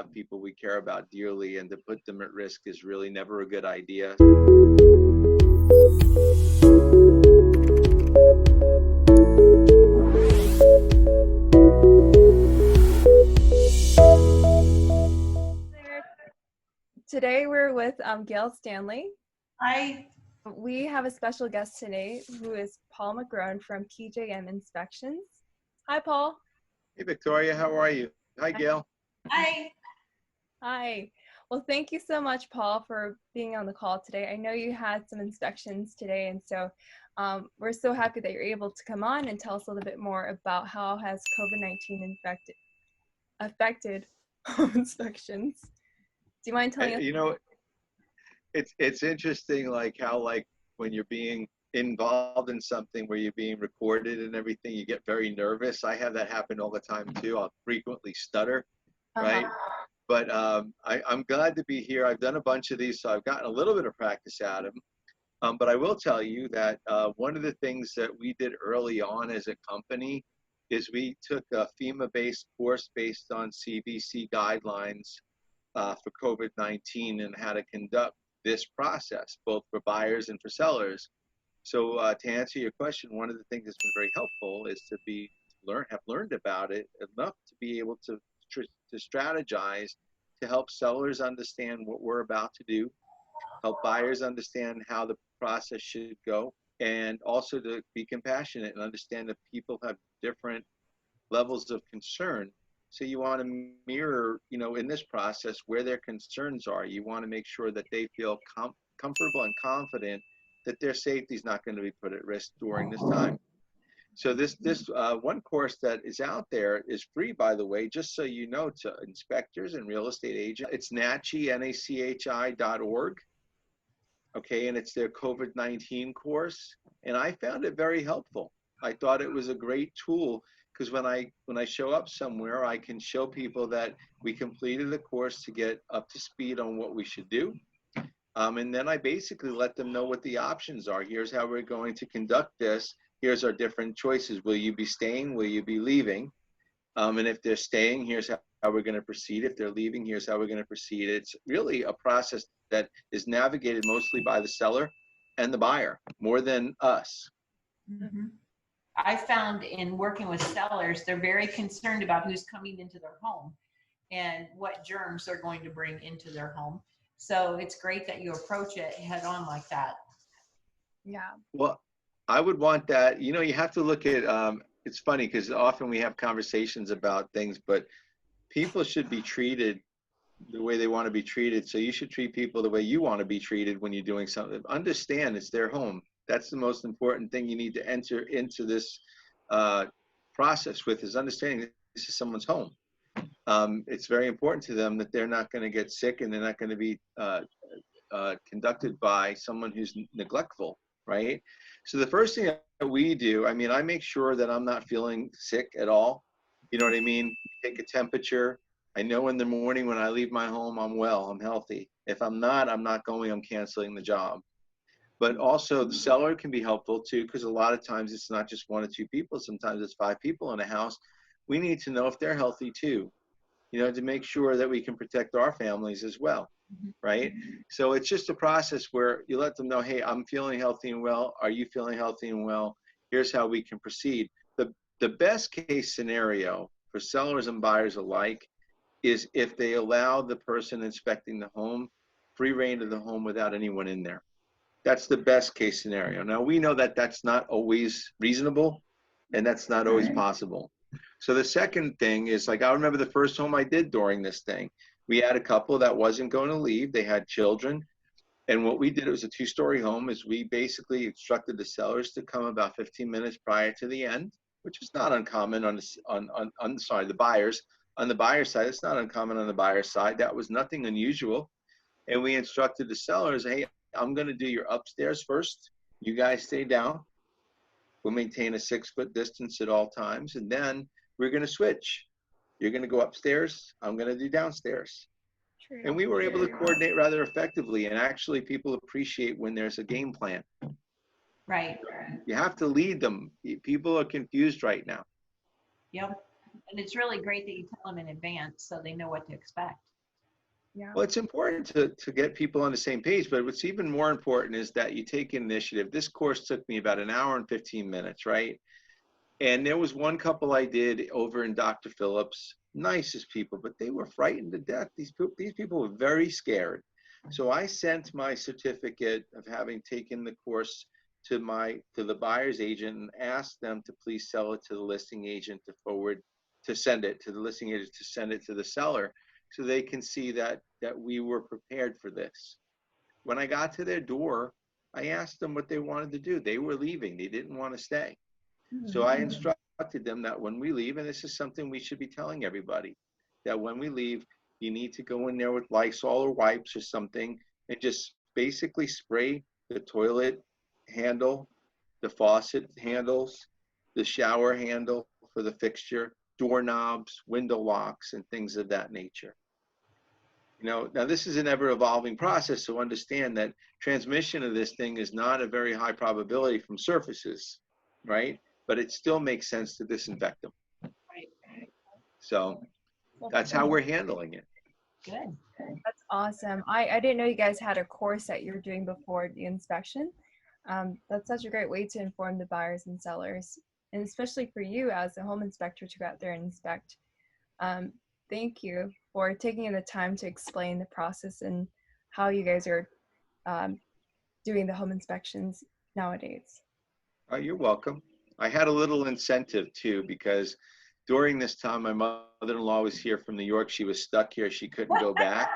have people we care about dearly, and to put them at risk is really never a good idea. Today we're with Gail Stanley. Hi. We have a special guest today who is Paul McGrone from PJM Inspections. Hi, Paul. Hey, Victoria, how are you? Hi, Gail. Hi. Hi. Well, thank you so much, Paul, for being on the call today. I know you had some inspections today, and so we're so happy that you're able to come on and tell us a little bit more about how has COVID-19 affected home inspections. Do you mind telling us? You know, it's interesting, like how, like, when you're being involved in something where you're being recorded and everything, you get very nervous. I have that happen all the time too. I'll frequently stutter, right? But I'm glad to be here. I've done a bunch of these, so I've gotten a little bit of practice at them. But I will tell you that one of the things that we did early on as a company is we took a FEMA-based course based on CDC guidelines for COVID-19 and how to conduct this process, both for buyers and for sellers. So to answer your question, one of the things that's been very helpful is to have learned about it enough to be able to strategize, to help sellers understand what we're about to do, help buyers understand how the process should go, and also to be compassionate and understand that people have different levels of concern. So you want to mirror, in this process where their concerns are. You want to make sure that they feel comfortable and confident that their safety is not going to be put at risk during this time. So this one course that is out there is free, by the way, just so you know, to inspectors and real estate agents. It's NACHI, NACHI.org. Okay, and it's their COVID-19 course. And I found it very helpful. I thought it was a great tool because when I show up somewhere, I can show people that we completed the course to get up to speed on what we should do. And then I basically let them know what the options are. Here's how we're going to conduct this. Here's our different choices. Will you be staying? Will you be leaving? And if they're staying, here's how we're going to proceed. If they're leaving, here's how we're going to proceed. It's really a process that is navigated mostly by the seller and the buyer more than us. Mm-hmm. I found in working with sellers, they're very concerned about who's coming into their home and what germs they're going to bring into their home. So it's great that you approach it head on like that. Yeah. Well, I would want that. You have to look at, it's funny because often we have conversations about things, but people should be treated the way they want to be treated. So you should treat people the way you want to be treated when you're doing something. Understand it's their home. That's the most important thing you need to enter into this process with, is understanding this is someone's home. It's very important to them that they're not going to get sick and they're not going to be conducted by someone who's neglectful, right? So the first thing that we do, I make sure that I'm not feeling sick at all. You know what I mean? Take a temperature. I know in the morning when I leave my home, I'm well, I'm healthy. If I'm not going, I'm canceling the job. But also the seller can be helpful too, because a lot of times it's not just 1 or 2 people. Sometimes it's 5 people in a house. We need to know if they're healthy too, to make sure that we can protect our families as well, right? So it's just a process where you let them know, hey, I'm feeling healthy and well. Are you feeling healthy and well? Here's how we can proceed. The best case scenario for sellers and buyers alike is if they allow the person inspecting the home free reign of the home without anyone in there. That's the best case scenario. Now, we know that that's not always reasonable and that's not always possible. So the second thing is, like, I remember the first home I did during this thing. We had a couple that wasn't going to leave. They had children. And what we did, it was a 2-story home, is we basically instructed the sellers to come about 15 minutes prior to the end, which is not uncommon the buyers. On the buyer side, it's not uncommon on the buyer side. That was nothing unusual. And we instructed the sellers, hey, I'm going to do your upstairs first. You guys stay down. We'll maintain a 6-foot distance at all times. And then we're going to switch. You're going to go upstairs. I'm going to do downstairs. True. And we were able to coordinate rather effectively. And actually, people appreciate when there's a game plan. Right. You have to lead them. People are confused right now. Yep. And it's really great that you tell them in advance so they know what to expect. Yeah. Well, it's important to get people on the same page, but what's even more important is that you take initiative. This course took me about an hour and 15 minutes, right? And there was one couple I did over in Dr. Phillips, nicest people, but they were frightened to death. These people were very scared. So I sent my certificate of having taken the course to the buyer's agent and asked them to please sell it to the listing agent to send it to the listing agent to send it to the seller so they can see that we were prepared for this. When I got to their door, I asked them what they wanted to do. They were leaving. They didn't want to stay. So I instructed them that when we leave, and this is something we should be telling everybody, that when we leave, you need to go in there with Lysol or wipes or something and just basically spray the toilet handle, the faucet handles, the shower handle for the fixture, doorknobs, window locks, and things of that nature. Now this is an ever evolving process, so understand that transmission of this thing is not a very high probability from surfaces, right? But it still makes sense to disinfect them. Right. So that's how we're handling it. Good. That's awesome. I didn't know you guys had a course that you're doing before the inspection. That's such a great way to inform the buyers and sellers, and especially for you as a home inspector to go out there and inspect. Thank you for taking the time to explain the process and how you guys are doing the home inspections nowadays. Oh, you're welcome. I had a little incentive too, because during this time, my mother-in-law was here from New York. She was stuck here. She couldn't go back.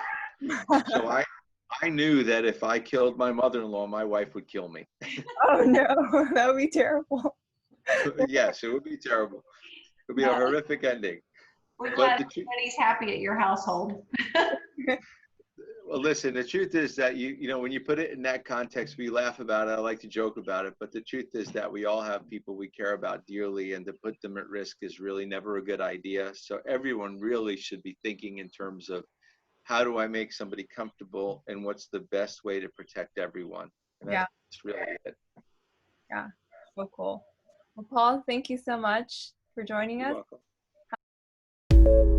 So I knew that if I killed my mother-in-law, my wife would kill me. Oh no, that would be terrible. Yes, it would be terrible. It would be a horrific ending. We're But glad the truth, everybody's happy at your household. well, listen, the truth is that you know, when you put it in that context, we laugh about it. I like to joke about it, but the truth is that we all have people we care about dearly, and to put them at risk is really never a good idea. So everyone really should be thinking in terms of how do I make somebody comfortable and what's the best way to protect everyone. And Yeah. that's really it. Yeah, so cool. Well, Paul, thank you so much for joining You're us. welcome.